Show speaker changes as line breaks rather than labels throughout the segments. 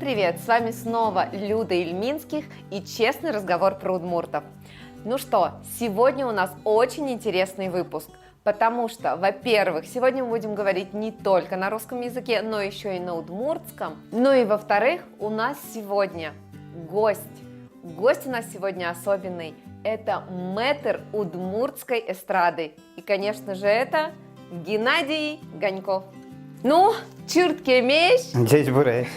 привет! С вами снова Люда Ильминских и честный разговор про удмуртов. Ну что, сегодня у нас очень интересный выпуск, потому что, во-первых, сегодня мы будем говорить не только на русском языке, но еще и на удмуртском. Ну и во-вторых, у нас сегодня гость. Гость у нас сегодня особенный. Это мэтр удмуртской эстрады. И, конечно же, это Геннадий Ганьков. Ну, чиртке меч.
Здесь бурей.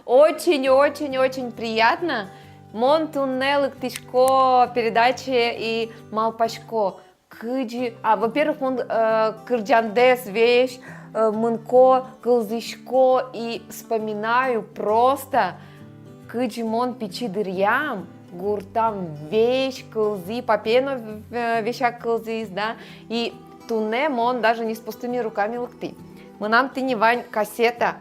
Очень приятно. Мон туннелык тишко передачи и малпашко. Кыджи. Во-первых, мон кырджандес вещь, мынко, кылзышко. И вспоминаю просто кыджи мон печи дырям. Гуртам вещь, кылзи, попено вещак кылзис, да. И туне мон даже не с пустыми руками лыкты. Мы нам ты не вань кассета,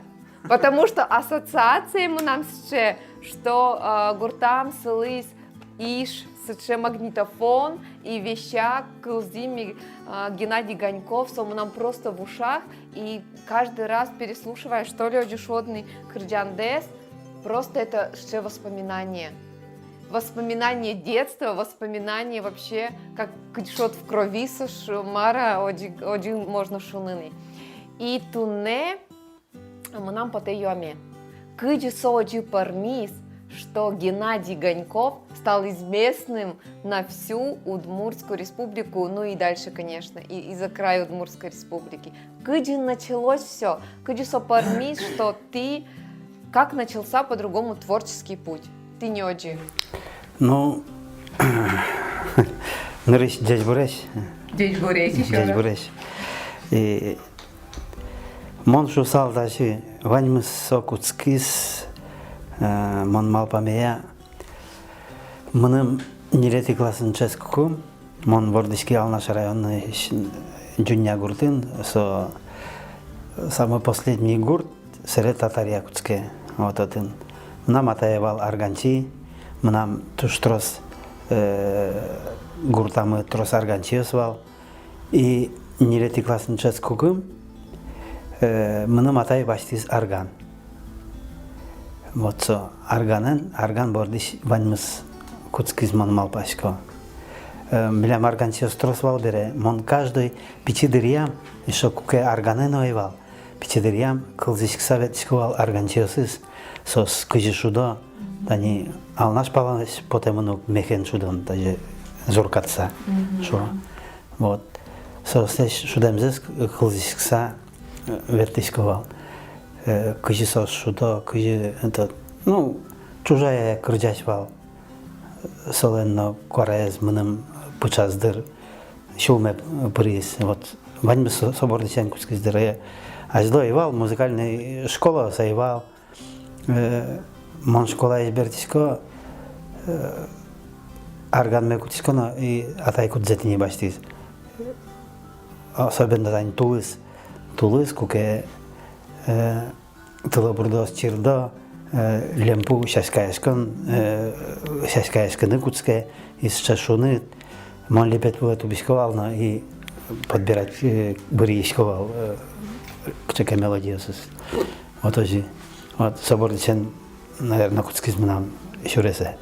потому что ассоциации мы нам сче, что гуртам сылыс иш сче магнитофон и вещак кылзими Геннадий Ганьков, со мы нам просто в ушах и каждый раз переслушивая, что ли одюшодный кырджандес, просто это сче воспоминание. Воспоминания детства, воспоминания вообще, как что-то в крови мара один можно шуныны. И туне мы нам потеёме. Кыджи соджи пармис, что Геннадий Ганьков стал известным на всю Удмуртскую республику, ну и дальше, конечно, и за край Удмуртской республики. Кыджи началось все. Кыджи со пармис, что ты, как начался по-другому творческий путь? Ты не оджи.
Ну, нырыш здесь бурей.
Здесь бурей еще.
Здесь бурей. И мон шусал даже ваньмыс сокутскис, мон малпамея, мыным нерети классын ческуку, мон вордышки алнаш районный джуня гуртын, со самый последний гурт сред татар якутские, вот один. Нам атаевал арганчи, нам туш трос гуртамы трос арганчи свал, и нерети классын ческуку, мыным атай баштиз арган. Вот со арган бордиш ваньмыс куцкиз мон малпашко. Билям арганчи стросвал бере, мон каждый пичидырьям, еще куке арганен оевал. Пичидырьям кылзышк советшковал арганчиосыз, сос кыжишудо, тани алнаш паланеш потемуну мехен шудон, даже зоркатса. Вот. Сос шудемзес кылзышкса вертишковал. Кыжи сос шудо, кыжи этот, ну, чужая кырджачвал. Соленно корез мыным пучаздыр, шуме приз. Вот. Ваньмы соборный сенкускиз дыре. Аждо ивал, музыкальная школа саивал. Мон школа избертишко, арган мекутишко, но и атайку дзетини баштиз. Особенно тань Тулыс, куке тылыбурдос чирдо, лемпу шашкаешканы куцке, из шашуны, мон лепет было тубишковал, но и подбирать буришковал, кчеке мелодиосыз. Вот тоже, вот соборничен, наверное, куцкиз нам шуресе.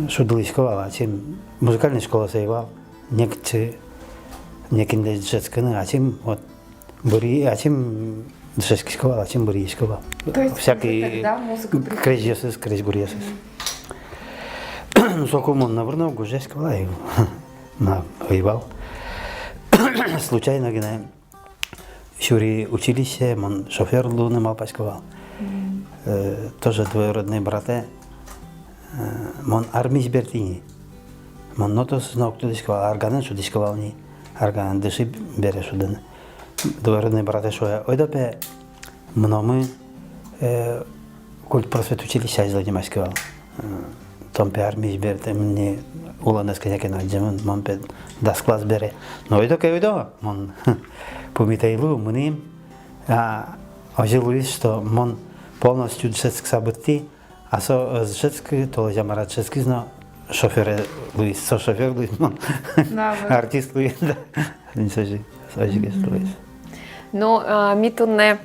Шудлышковал, а чем музыкальная школа заевал, некинде джетсканы, а чем вот бури, а чем джетскишковал, а чем буришковал. Всякие крежесыз, крежбуресыз. Сокумон наверное гужешковал, и на воевал. Случайно гене шури училище, мон шофер луны малпашковал. Тоже двоюродные браты. Мон армии сбертини. Мон нотос ног тудишковал, арганен шудишковал ни. Арганен дыши бере шуден. Двоюродные браты шоя. Ойдопе мномы культ просвет училища занимашковал. Томпе армии сберте мне уланес кенекен аджемын, мон пе дас класс бере. Но ойдо, мон помитайлу мыним, ожилуис, что мон полностью джетск событий, а со джетск, то jamara джетски, но шофер Луис, шофер Луис, мон артист Луис, да, не сажи, Луис.
Ну, ми тут не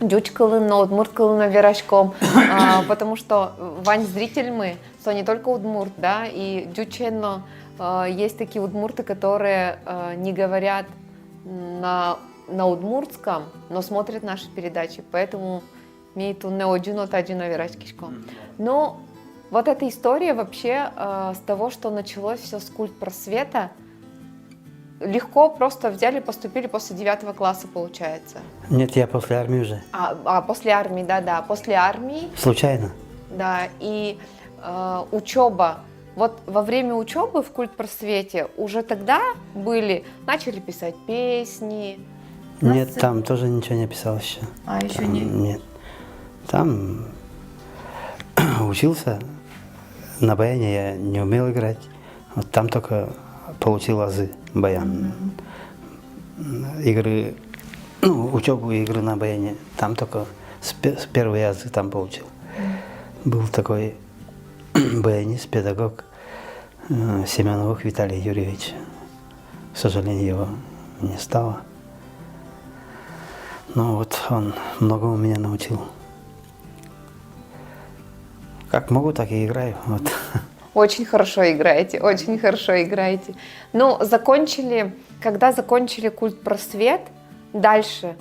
Дюч кылынна, удмурт кылынна верашком, потому что вань зритель мы, что не только удмурт, да, и дюченно есть такие удмурты, которые не говорят на удмуртском, но смотрят наши передачи, поэтому мейту не оджуно таджино верашкишком. Но вот эта история вообще с того, что началось все с культ просвета, легко просто взяли, поступили после 9 класса, получается.
Нет, я после армии уже.
После армии, да, после армии.
Случайно.
Да, и учеба. Вот во время учебы в культ просвете уже тогда начали писать песни.
Нет, там тоже ничего не писал еще.
Еще
Там,
нет?
Нет. Там учился, на баяне я не умел играть. Вот там только получил азы баян. Игры, учебу и игры на баяне, там только с первой азы там получил. Был такой баянист, педагог Семеновых Виталий Юрьевич. К сожалению, его не стало. Но вот он многому меня научил. Как могу, так и играю. Вот.
Очень хорошо играете, очень хорошо играете. Ну, когда закончили культ просвет, дальше,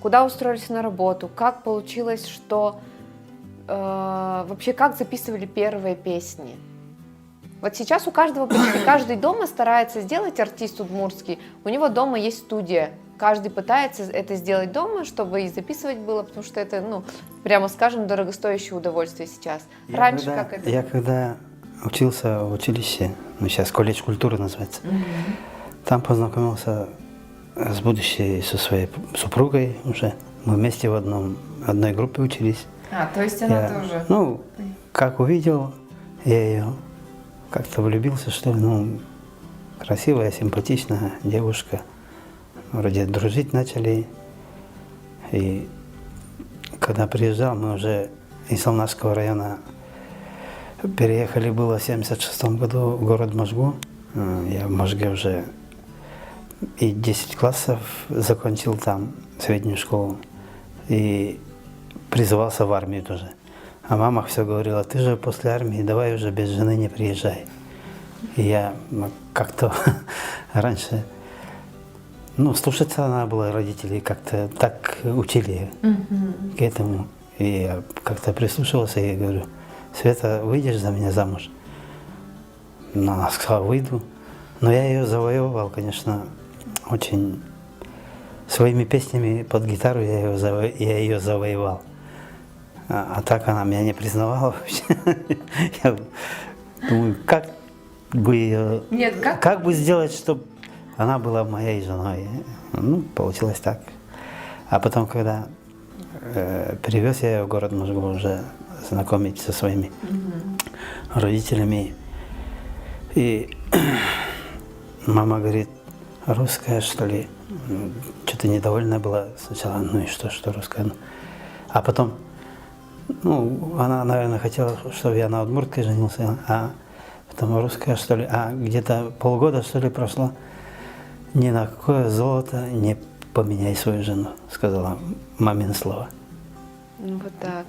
куда устроились на работу, как получилось, что вообще как записывали первые песни? Вот сейчас у каждого, почти каждый дома старается сделать артист удмуртский, у него дома есть студия. Каждый пытается это сделать дома, чтобы и записывать было, потому что это, прямо скажем, дорогостоящее удовольствие сейчас. Раньше как это?
Я когда учился в училище, сейчас колледж культуры называется, там познакомился с будущей, со своей супругой уже. Мы вместе в одной группе учились.
То есть она тоже?
Как увидел, я ее как-то влюбился, что ли, красивая, симпатичная девушка. Вроде дружить начали. И когда приезжал, мы уже из Солнашского района переехали было в 1976 году в город Можгу. Я в Можге уже и 10 классов закончил там, среднюю школу. И призывался в армию тоже. А мама все говорила, ты же после армии, давай уже без жены не приезжай. И я как-то раньше, слушаться надо было родителей, как-то так учили к этому. И я как-то прислушивался и говорю, Света, выйдешь за меня замуж? Она сказала, выйду. Но я ее завоевывал, конечно, очень своими песнями под гитару я ее завоевал. А так она меня не признавала вообще. Я думаю, как бы ее, как бы сделать, чтобы она была моей женой. Получилось так. А потом, когда привез я ее в город Можгу уже знакомить со своими родителями, и мама говорит, русская, что ли? Что-то недовольна была сначала, и что русская? А потом, она, наверное, хотела, чтобы я на удмуртке женился, а потом русская, что ли? А где-то полгода, что ли, прошло, ни на какое золото не поменяй свою жену, сказала мамин слово.
Вот так.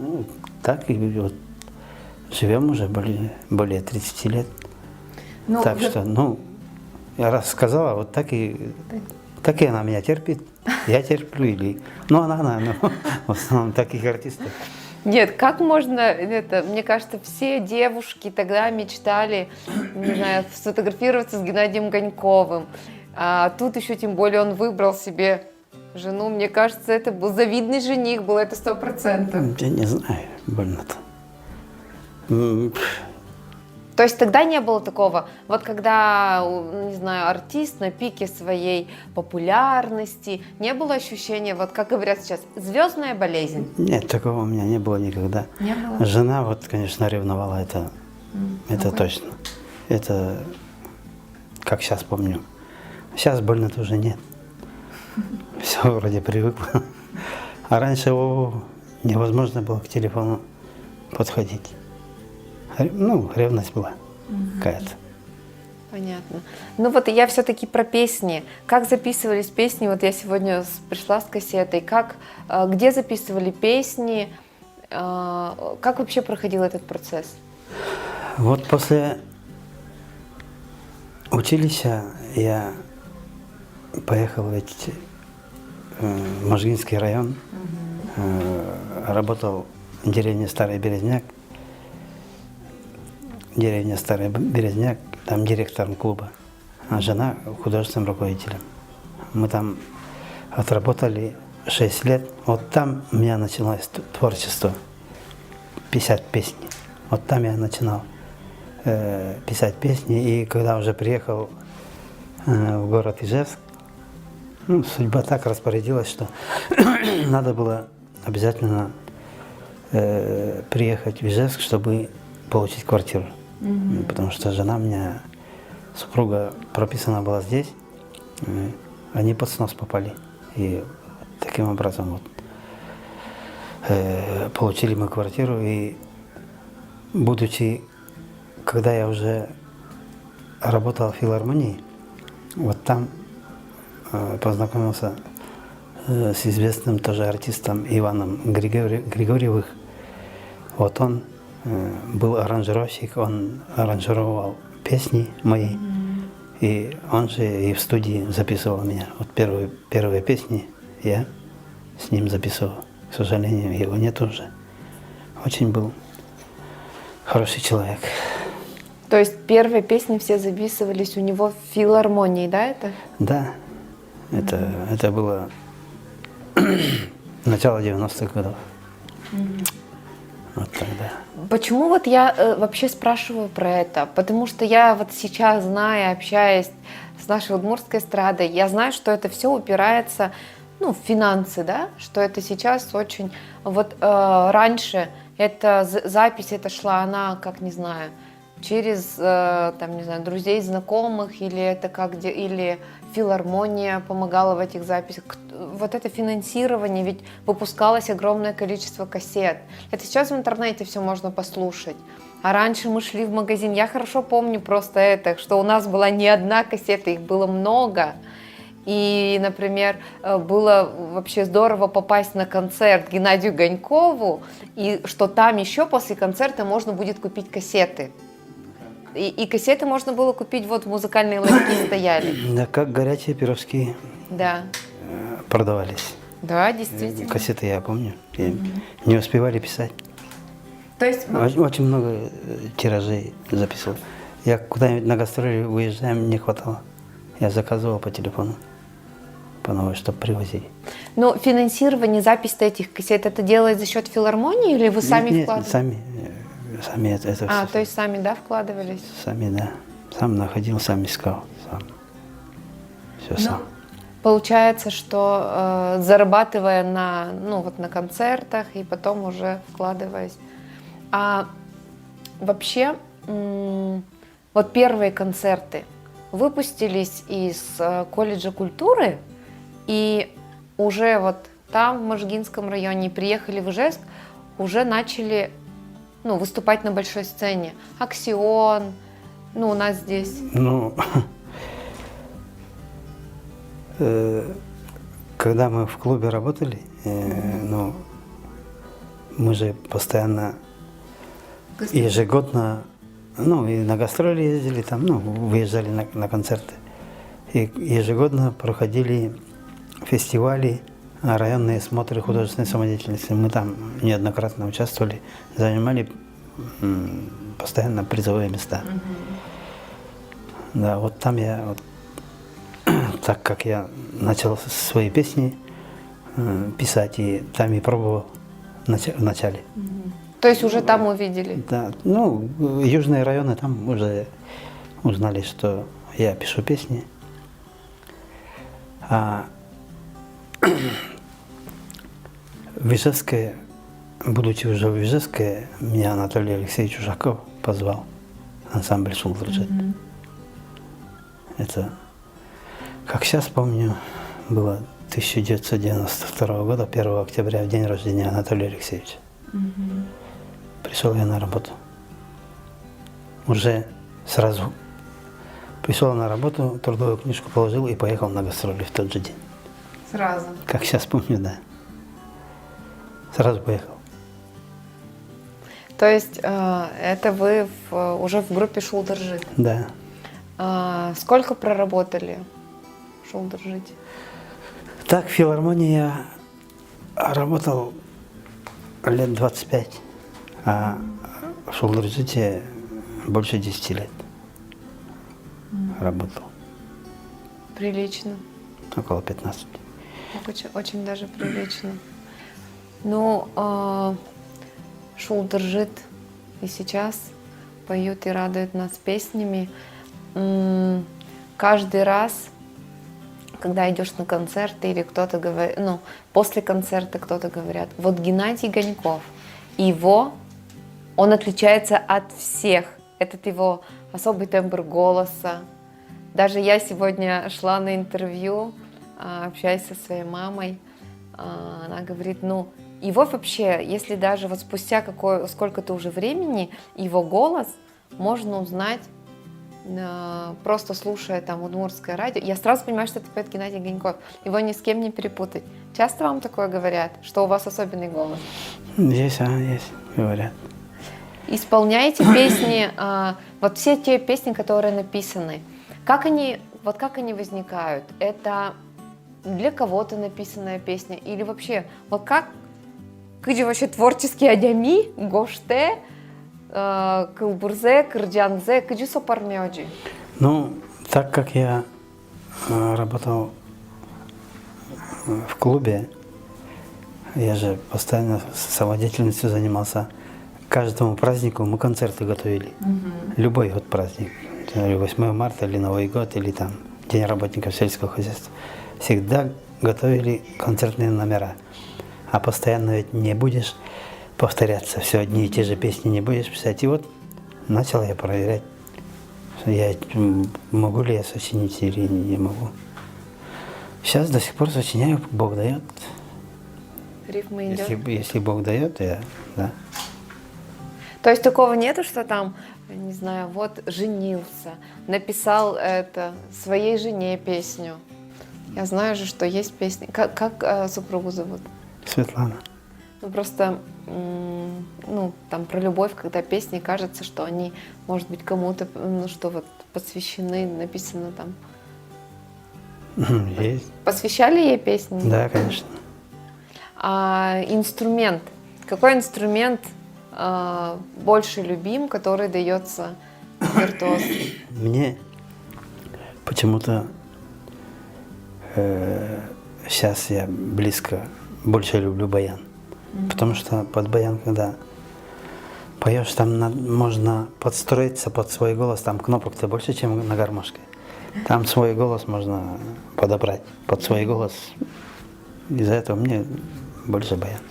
Так и вот живем уже более 30 лет. Так что, я раз сказала, вот так и она меня терпит, я терплю, она, в основном таких артистов.
Нет, как можно, мне кажется, все девушки тогда мечтали, не знаю, сфотографироваться с Геннадием Ганьковым, а тут еще тем более он выбрал себе жену, мне кажется, это был завидный жених, был это 100%.
Я не знаю, больно-то.
То есть тогда не было такого, вот когда, не знаю, артист на пике своей популярности, не было ощущения, вот как говорят сейчас, звездная болезнь?
Нет, такого у меня не было никогда.
Не было?
Жена, конечно, ревновала, это точно. Это, как сейчас помню. Сейчас больно-то уже нет. Все вроде привыкло. А раньше невозможно было к телефону подходить. Ревность была какая-то.
Понятно. Ну вот я все-таки про песни. Как записывались песни? Вот я сегодня пришла с кассетой. Где записывали песни? Как вообще проходил этот процесс?
Вот после училища я поехал в Можгинский район, работал в деревне Старый Березняк. Деревня Старый Березняк, там директором клуба, а жена художественным руководителем. Мы там отработали 6 лет. Вот там у меня началось творчество, писать песни. Вот там я начинал писать песни. И когда уже приехал в город Ижевск, судьба так распорядилась, что надо было обязательно приехать в Ижевск, чтобы получить квартиру. Потому что жена у меня, супруга, прописана была здесь, они под снос попали. И таким образом получили мы квартиру. И будучи, когда я уже работал в филармонии, вот там познакомился с известным тоже артистом Иваном Григорьевым. Вот он был аранжировщик, он аранжировал песни мои, и он же и в студии записывал меня. Вот первые песни я с ним записывал. К сожалению, его нет уже. Очень был хороший человек.
То есть первые песни все записывались у него в филармонии, да, это?
Да, это было начало 90-х годов. Вот тогда.
Почему вот я вообще спрашиваю про это? Потому что я вот сейчас, зная, общаясь с нашей удмуртской эстрадой, я знаю, что это все упирается, в финансы, да, что это сейчас очень... Вот раньше эта запись, это шла она, как, не знаю, через, там, не знаю, друзей, знакомых, или это или филармония помогала в этих записях. Вот это финансирование, ведь выпускалось огромное количество кассет. Это сейчас в интернете все можно послушать. А раньше мы шли в магазин, я хорошо помню просто это, что у нас была не одна кассета, их было много. И, например, было вообще здорово попасть на концерт Геннадию Ганькову, и что там еще после концерта можно будет купить кассеты. И кассеты можно было купить, вот музыкальные ларьки стояли.
Да, как горячие пирожки продавались.
Да, действительно.
Кассеты я помню. Не успевали писать.
То есть...
Очень много тиражей записывал. Я куда-нибудь на гастроли уезжаем, не хватало. Я заказывал по телефону, по новой, чтобы привозить.
Но финансирование, запись этих кассет, это делает за счет филармонии или вы сами вкладываете?
Сами это все.
То есть сами, да, вкладывались?
Сами, да. Сам находил, сам искал. Сам. Все сам.
Получается, что зарабатывая на концертах и потом уже вкладываясь. А вообще, вот первые концерты выпустились из колледжа культуры, и уже вот там, в Можгинском районе, приехали в Ижевск, уже начали выступать на большой сцене. Аксион, у нас здесь.
Когда мы в клубе работали, мы же постоянно, ежегодно, и на гастроли ездили, там, выезжали на концерты. И ежегодно проходили фестивали, районные смотры художественной самодеятельности. Мы там неоднократно участвовали, занимали постоянно призовые места. Да, вот там я, так как я начал свои песни писать, и там и пробовал в начале.
То есть уже там увидели?
Да, южные районы там уже узнали, что я пишу песни. А в Ижевске, будучи уже в Ижевске, меня Анатолий Алексеевич Ужаков позвал, ансамбль «Шулдрджет». Это, как сейчас помню, было 1992 года, 1 октября, в день рождения Анатолия Алексеевича. Пришел я на работу. Уже сразу Пришел на работу, трудовую книжку положил и поехал на гастроли в тот же день.
Сразу.
Как сейчас помню, да. Сразу поехал.
То есть это вы уже в группе Шулдержит.
Да.
Сколько проработали в Шулдержите?
Так, в филармонии я работал лет 25, а в Шулдержите больше 10 лет работал.
Прилично.
Около 15.
Очень, очень даже прилично. Ну, Шулдержит и сейчас поют и радуют нас песнями. Каждый раз, когда идешь на концерты или кто-то говорит, ну, после концерта кто-то говорят, вот Геннадий Гоньков, он отличается от всех. Этот его особый тембр голоса. Даже я сегодня шла на интервью, общаясь со своей мамой, она говорит, ну, его вообще, если даже вот спустя сколько-то уже времени, его голос можно узнать, просто слушая там удмуртское радио. Я сразу понимаю, что это поет Геннадий Гоньков. Его ни с кем не перепутать. Часто вам такое говорят, что у вас особенный голос?
Есть, говорят.
Исполняете песни, вот все те песни, которые написаны, как они возникают? Это для кого-то написанная песня? Или вообще, вот как вообще творческий адями, гоште, кылбурзе, кырджанзе, кыджи сопармёджи?
Ну, так как я работал в клубе, я же постоянно самодеятельностью занимался. К каждому празднику мы концерты готовили. Любой вот праздник. 8 марта или Новый год, или там День работников сельского хозяйства. Всегда готовили концертные номера. А постоянно ведь не будешь повторяться. Все одни и те же песни не будешь писать. И вот начал я проверять, могу ли я сочинить или не могу. Сейчас до сих пор сочиняю, Бог дает.
Рифмы идет.
Если Бог дает, да.
То есть такого нету, что там, не знаю, вот женился, написал это своей жене песню. Я знаю же, что есть песни. Как супругу зовут?
Светлана.
Ну просто, ну там про любовь, когда песни, кажется, что они, может быть, кому-то, ну что вот посвящены, написано там.
Есть.
Посвящали ей песни?
Да, конечно.
А инструмент? Какой инструмент больше любим, который дается виртуоз?
Мне почему-то сейчас я больше люблю баян. Потому что под баян, когда поешь, там можно подстроиться под свой голос, там кнопок-то больше, чем на гармошке. Там свой голос можно подобрать под свой голос. Из-за этого мне больше баян.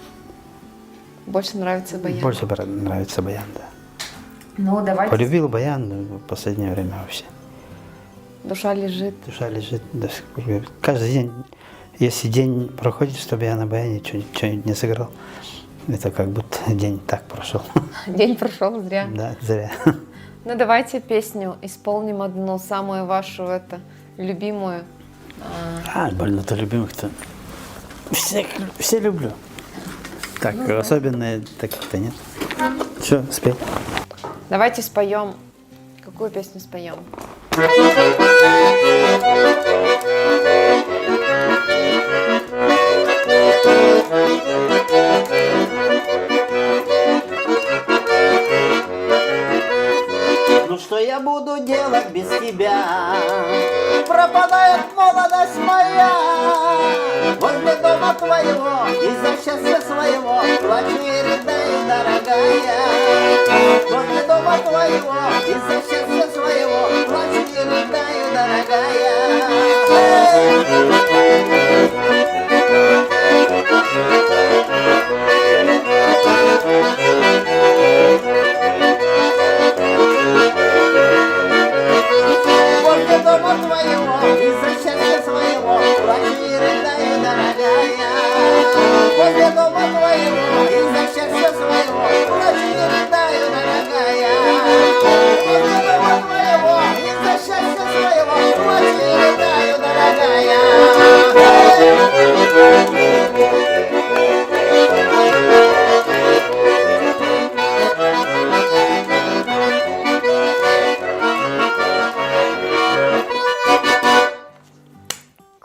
Больше нравится баян?
Больше нравится баян, да.
Ну, давайте.
Полюбил баян в последнее время вообще.
Душа лежит.
Душа лежит до сих пор. Каждый день, если день проходит, чтобы я на баяне что-нибудь не сыграл, это как будто день так прошел.
День прошел зря.
Да, зря.
Ну, давайте песню исполним одну, самую вашу, любимую.
Больно-то любимых-то. Все люблю. Так, особенно таких-то нет. Что, спеть?
Давайте споем. Какую песню споем?
Ну что я буду делать без тебя? Пропадает молодость моя. Возле дома твоего из-за счастья своего плачу и рыдаю, дорогая. Возле дома твоего из-за счастья своего плачу и рыдаю, дорогая. Возле дома твоего из-за счастья своего плачу и рыдаю, дорогая. Возле дома твоего из-за счастья своего плачу и рыдаю, дорогая. Возле дома твоего из-за счастья своего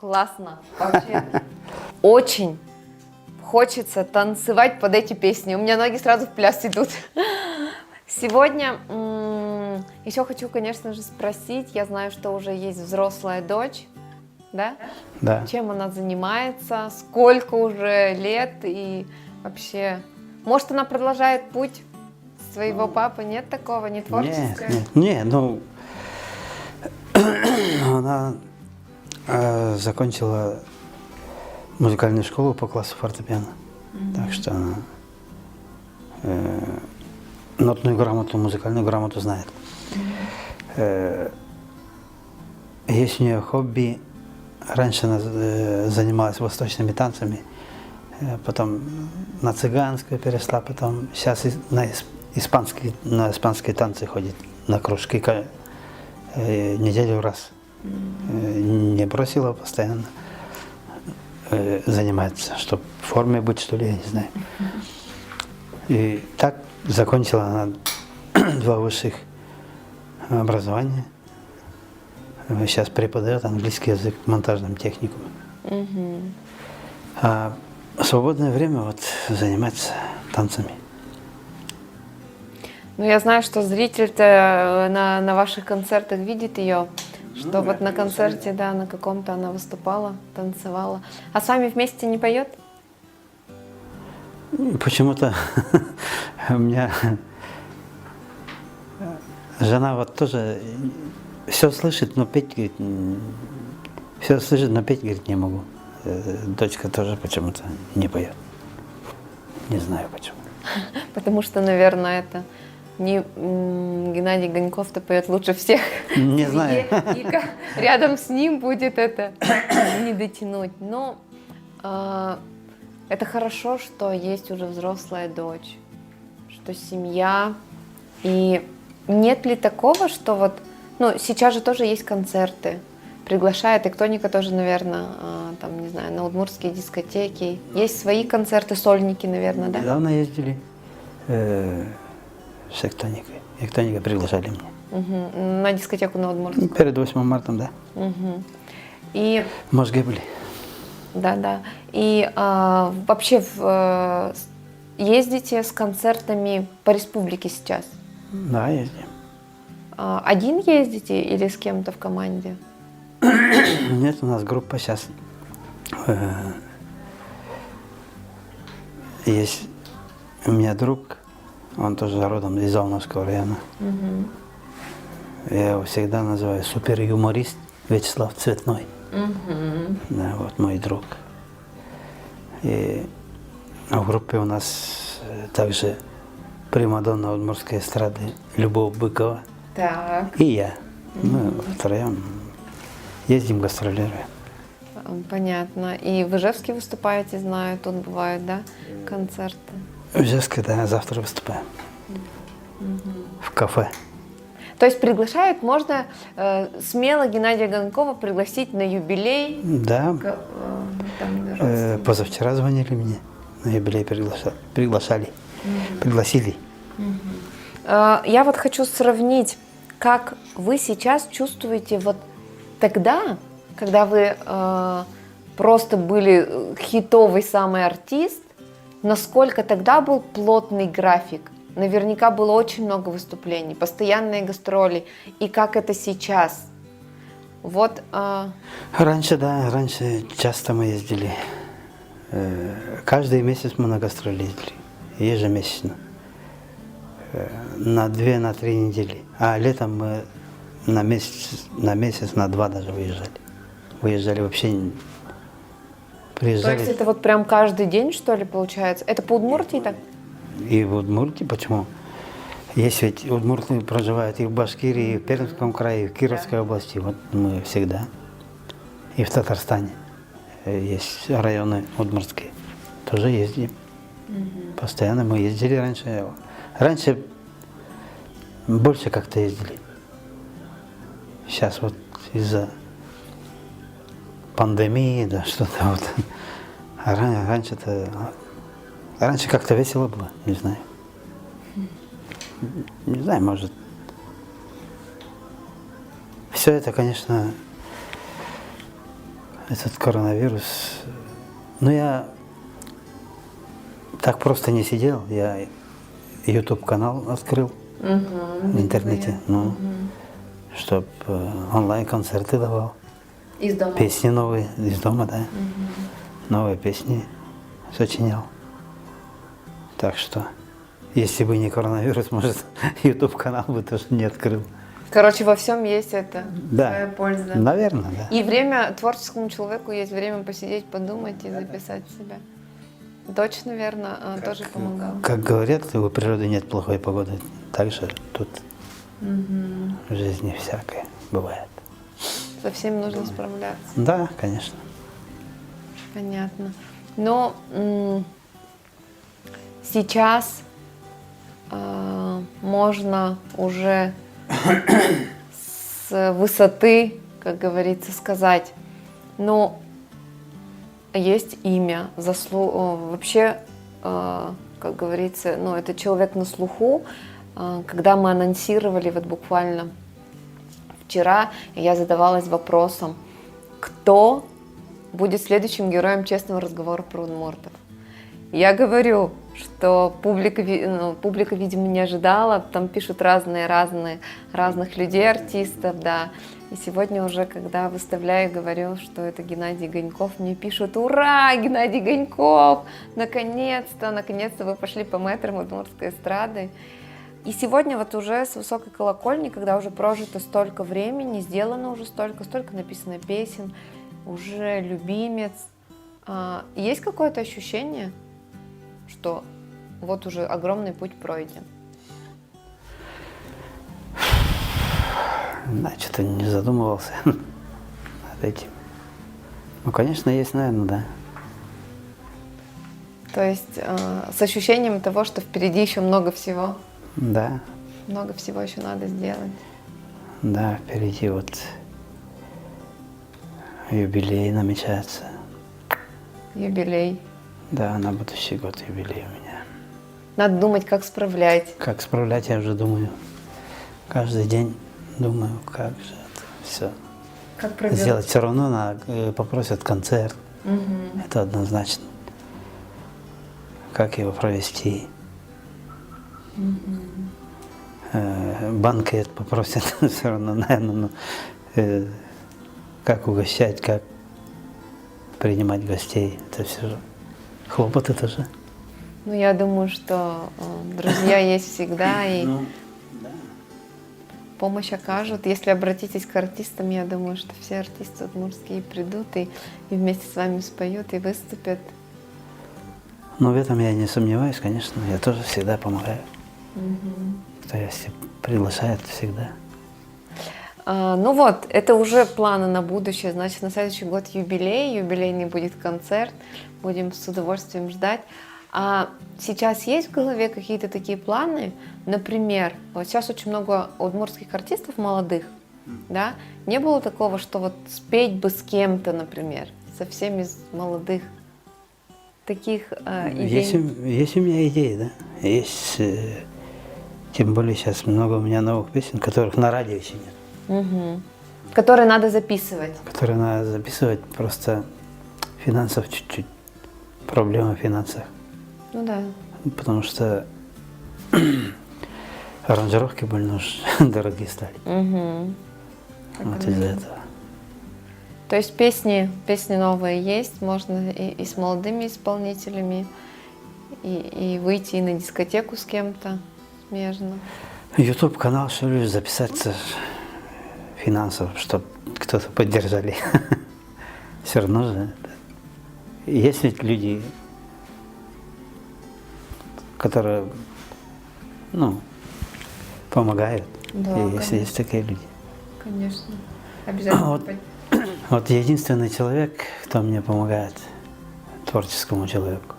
классно. Вообще очень хочется танцевать под эти песни. У меня ноги сразу в пляс идут. Сегодня еще хочу, конечно же, спросить. Я знаю, что уже есть взрослая дочь, да?
Да.
Чем она занимается, сколько уже лет и вообще... Может, она продолжает путь своего папы? Нет такого? Не творческое?
Нет, ну, она закончила музыкальную школу по классу фортепиано. Так что она нотную грамоту, музыкальную грамоту знает. Есть у нее хобби. Раньше она занималась восточными танцами, потом на цыганскую перешла, потом сейчас на испанские танцы ходит, на кружки неделю раз. Не бросила, постоянно занимается, чтобы в форме быть, что ли, я не знаю. И так закончила она 2 высших образования. Сейчас преподает английский язык в монтажном техникуме. А в свободное время вот занимается танцами.
Ну, я знаю, что зритель-то на ваших концертах видит ее, что вот на концерте, да, на каком-то она выступала, танцевала. А с вами вместе не поет?
Почему-то у меня жена вот тоже все слышит, но петь, говорит, все слышит, но петь, говорит, не могу. Дочка тоже почему-то не поет. Не знаю почему.
Потому что, наверное, это не Геннадий Гоньков-то поет лучше всех.
Не знаю.
И рядом с ним будет это не дотянуть. Но это хорошо, что есть уже взрослая дочь, что семья. И нет ли такого, что вот, ну, сейчас же тоже есть концерты, приглашает Тектоника тоже, наверное, там, не знаю, на удмуртские дискотеки. Есть свои концерты, сольники, наверное, да?
Недавно ездили с Тектоникой. Тектоника приглашали меня.
На дискотеку на Удмуртскую.
Перед 8 марта, да.
И
В Можге были.
да. И вообще ездите с концертами по республике сейчас?
Да, ездим.
Один ездите или с кем-то в команде?
Нет, у нас группа сейчас. Есть у меня друг, он тоже родом из Золновского района. Я его всегда называю супер-юморист Вячеслав Цветной. Да, вот мой друг. И в группе у нас также примадонна удмуртской эстрады Любовь Быкова.
Так.
И я. Мы втроем ездим, гастролируем.
Понятно. И в Ижевске выступаете, знаю, тут бывают, да, концерты?
В Ижевске, да, завтра выступаем. В кафе.
То есть приглашают, можно смело Геннадия Гонкова пригласить на юбилей?
Да.
Там,
Позавчера звонили мне, на юбилей приглашали. Пригласили.
Я вот хочу сравнить, как вы сейчас чувствуете вот тогда, когда вы просто были хитовый самый артист, насколько тогда был плотный график? Наверняка было очень много выступлений, постоянные гастроли. И как это сейчас? Вот.
Раньше, да, раньше часто мы ездили. Каждый месяц мы на гастроли ездили, ежемесячно. На 2-3 недели. А летом мы на месяц, на 2 даже выезжали. Выезжали вообще, приезжали.
То есть это вот прям каждый день, что ли, получается? Это по Удмуртии так?
И в Удмуртии, почему? Есть ведь удмурты проживают и в Башкирии, и в Пермском крае, и в Кировской области. Вот мы всегда. И в Татарстане есть районы удмуртские. Тоже ездим. Постоянно мы ездили раньше. Раньше больше как-то ездили. Сейчас вот из-за пандемии, да, что-то вот. А раньше как-то весело было, не знаю. Не знаю, может. Все это, конечно, этот коронавирус, ну я так просто не сидел, я YouTube-канал открыл в интернете, ну, чтобы онлайн-концерты давал,
Из дома.
песни новые, из дома, да, новые песни сочинял. Так что, если бы не коронавирус, может, YouTube-канал бы тоже не открыл.
Короче, во всем есть это
Да.
своя польза.
Наверное, да.
И время творческому человеку есть время посидеть, подумать и записать себя. Точно верно, тоже помогало.
Как говорят, у природы нет плохой погоды, так же тут в жизни всякое бывает.
Со всем нужно справляться.
Да, конечно.
Понятно. Но сейчас можно уже с высоты, как говорится, сказать, ну, есть имя, вообще, как говорится, ну, это человек на слуху. Когда мы анонсировали, вот буквально вчера, я задавалась вопросом, кто будет следующим героем честного разговора про удмуртов. Я говорю, что публика, видимо, не ожидала, там пишут разных людей, артистов, да. И сегодня уже, когда выставляю, говорю, что это Геннадий Гоньков, мне пишут: ура, Геннадий Гоньков, наконец-то вы пошли по метрам удмуртской эстрады. И сегодня вот уже с высокой колокольни, когда уже прожито столько времени, сделано уже столько написано песен, уже любимец, есть какое-то ощущение, что вот уже огромный путь пройден?
Да, что-то не задумывался над этим. Ну, конечно, есть, наверное, да.
То есть с ощущением того, что впереди еще много всего.
Да,
Много всего еще надо сделать.
да, впереди вот юбилей намечается.
Юбилей.
Да, на будущий год юбилей у меня.
Надо думать, как справлять.
Как справлять, я уже думаю. Каждый день думаю, как же это все
Как провести.
сделать. Все равно попросят концерт. Это однозначно. Как его провести? Банкет попросят все равно, наверное. Как угощать, как принимать гостей. Это все хлопоты тоже.
Ну, я думаю, что друзья есть всегда, и помощь окажут. Если обратитесь к артистам, я думаю, что все артисты удмуртские придут и вместе с вами споют и выступят.
Но в этом я не сомневаюсь, конечно. Я тоже всегда помогаю. Кто если приглашает, всегда.
Ну вот, это уже планы на будущее. Значит, на следующий год юбилейный будет концерт. Будем с удовольствием ждать. А сейчас есть в голове какие-то такие планы? Например, вот сейчас очень много удмуртских артистов молодых, да? Не было такого, что вот спеть бы с кем-то, например, со всеми из молодых таких идей?
Есть у меня идеи, да. Есть, тем более сейчас много у меня новых песен, которых на радио еще нет.
Которые надо записывать.
Которые надо записывать, просто финансов чуть-чуть. Проблема в финансах.
Ну да.
Потому что аранжировки больно уж дорогие стали. Вот из-за этого.
То есть песни новые есть, можно и с молодыми исполнителями, и выйти и на дискотеку с кем-то смежно.
YouTube-канал, что ли, записаться финансово, чтобы кто-то поддержали. Все равно же. Есть ведь люди, которые, помогают.
Да,
И если
конечно.
есть такие люди.
Конечно. Обязательно.
Вот единственный человек, кто мне помогает, творческому человеку,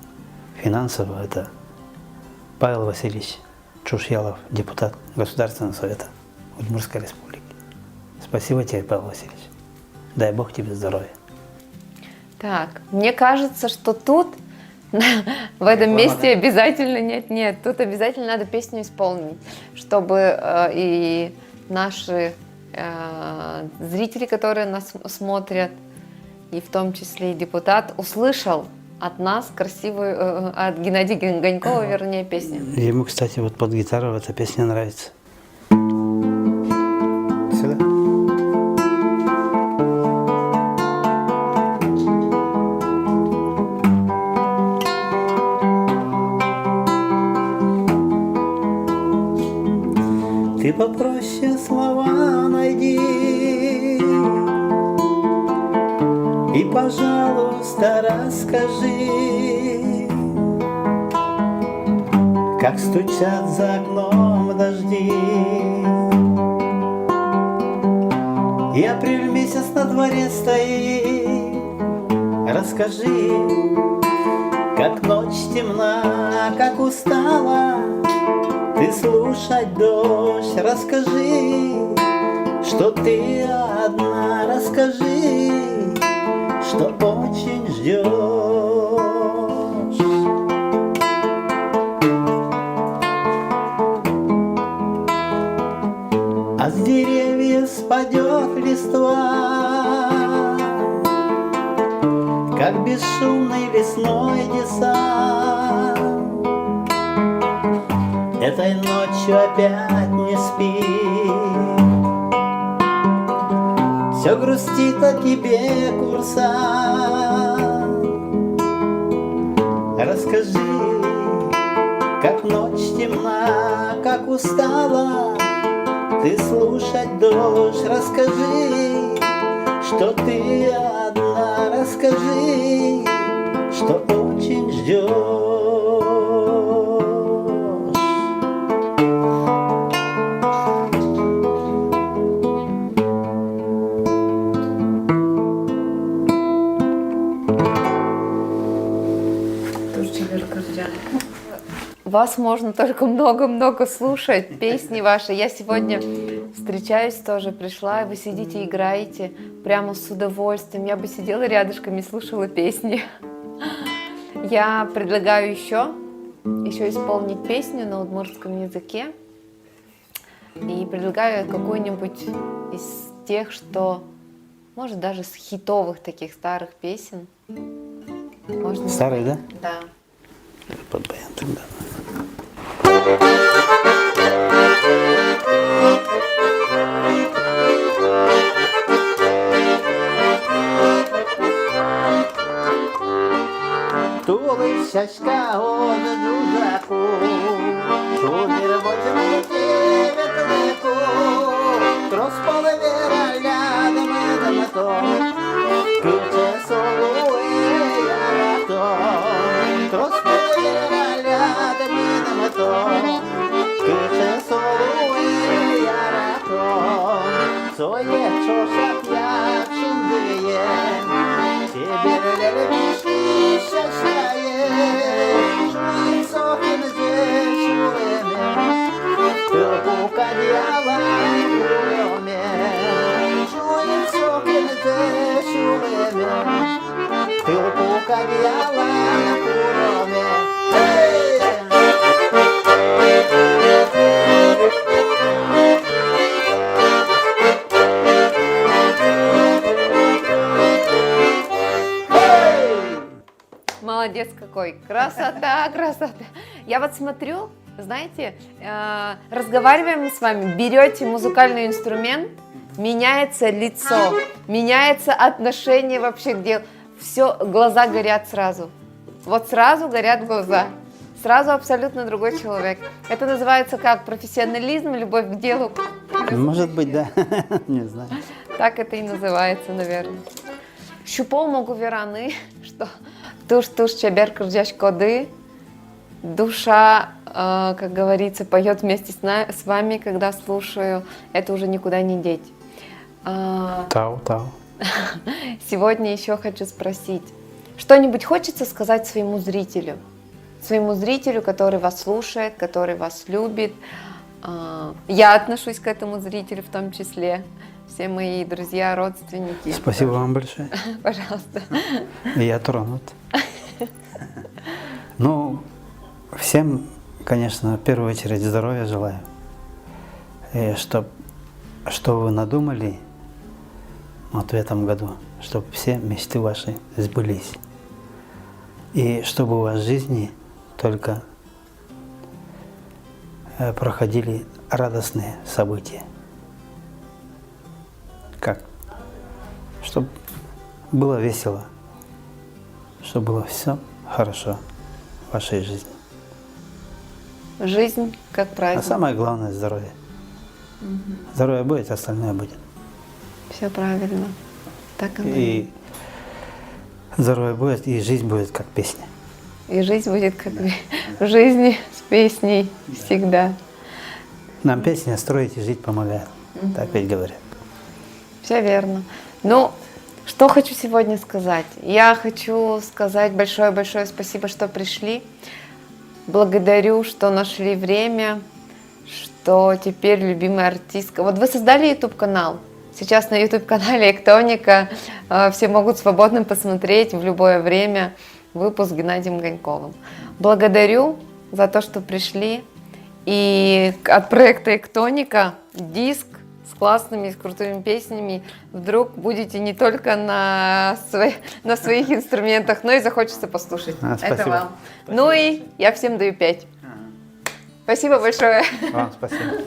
финансово, это Павел Васильевич Чушьялов, депутат Государственного совета Удмуртской республики. Спасибо тебе, Павел Васильевич. Дай Бог тебе здоровья.
Так, мне кажется, что тут, в этом месте обязательно, нет, тут обязательно надо песню исполнить, чтобы и наши зрители, которые нас смотрят, и в том числе и депутат, услышал от нас красивую, от Геннадия Ганькова, вернее, песню.
Ему, кстати, вот под гитару эта песня нравится. Сюда. Ты попроще слова найди и, пожалуйста, расскажи, как стучат за окном дожди, и апрель месяц на дворе стоит. Расскажи, как ночь темна, как устала ты слушать дождь. Расскажи, что ты одна. Расскажи, что очень ждешь. А с деревьев спадет листва, как бесшумный лесной десант. Этой ночью опять не спи, все грустит о тебе курсант. Расскажи, как ночь темна, как устала ты слушать дождь. Расскажи, что ты одна. Расскажи, что очень ждешь.
Вас можно только много-много слушать, песни ваши. Я сегодня встречаюсь тоже, пришла, и вы сидите, играете прямо с удовольствием. Я бы сидела рядышком и слушала песни. Я предлагаю еще исполнить песню на удмуртском языке. И предлагаю какую-нибудь из тех, что, может, даже с хитовых таких старых песен. Можно...
Старый, да?
Да.
Под баян тогда. Тулишачка от чужаку, шумір возьму тебе далеко, розпали віра лядами на мето, куче солує я рато, розпали віра лядами на мето, куче солує я рато, своє чошак я чундує, тебе леле пішли щасляє, чує сохин здесь шуреме, пилку кадяла куреме, чує сохин здесь шуреме, пилку кадяла куреме.
Молодец какой! Красота, красота! Я вот смотрю, знаете, разговариваем мы с вами, берете музыкальный инструмент, меняется лицо, меняется отношение вообще к делу. Все, глаза горят сразу. Вот сразу горят глаза. Сразу абсолютно другой человек. Это называется как? Профессионализм, любовь к делу?
Может быть, да. Не знаю.
Так это и называется, наверное. Щупол могу вераны, что туш-туш чебер кырджаш коды. Душа, как говорится, поет вместе с вами, когда слушаю. Это уже никуда не деть.
Тау.
Сегодня еще хочу спросить. Что-нибудь хочется сказать своему зрителю? Своему зрителю, который вас слушает, который вас любит. Я отношусь к этому зрителю в том числе. Все мои друзья, родственники.
Спасибо вам большое.
Пожалуйста.
Я тронут. Ну, всем, конечно, в первую очередь здоровья желаю. И что вы надумали, вот в этом году, чтобы все мечты ваши сбылись. И чтобы у вас в жизни только проходили радостные события. Как? Чтобы было весело, чтобы было все хорошо в вашей жизни.
Жизнь как
А
праздник.
самое главное – здоровье. Здоровье будет, остальное будет.
Все правильно. Так оно.
И здоровье будет, и жизнь будет как песня.
И жизнь будет как в жизни с песней всегда.
Нам песня строить и жить помогает. Так ведь говорят.
Все верно. Ну, что хочу сегодня сказать? Я хочу сказать большое-большое спасибо, что пришли. Благодарю, что нашли время, что теперь любимая артистка. Вот вы создали YouTube-канал. Сейчас на YouTube-канале Эктоника все могут свободно посмотреть в любое время выпуск с Геннадием Гоньковым. Благодарю за то, что пришли. И от проекта Эктоника диск с классными, с крутыми песнями вдруг будете не только на своих инструментах, но и захочется послушать.
Спасибо.
Это вам. Ну и я всем даю 5. Спасибо большое.
Вам спасибо.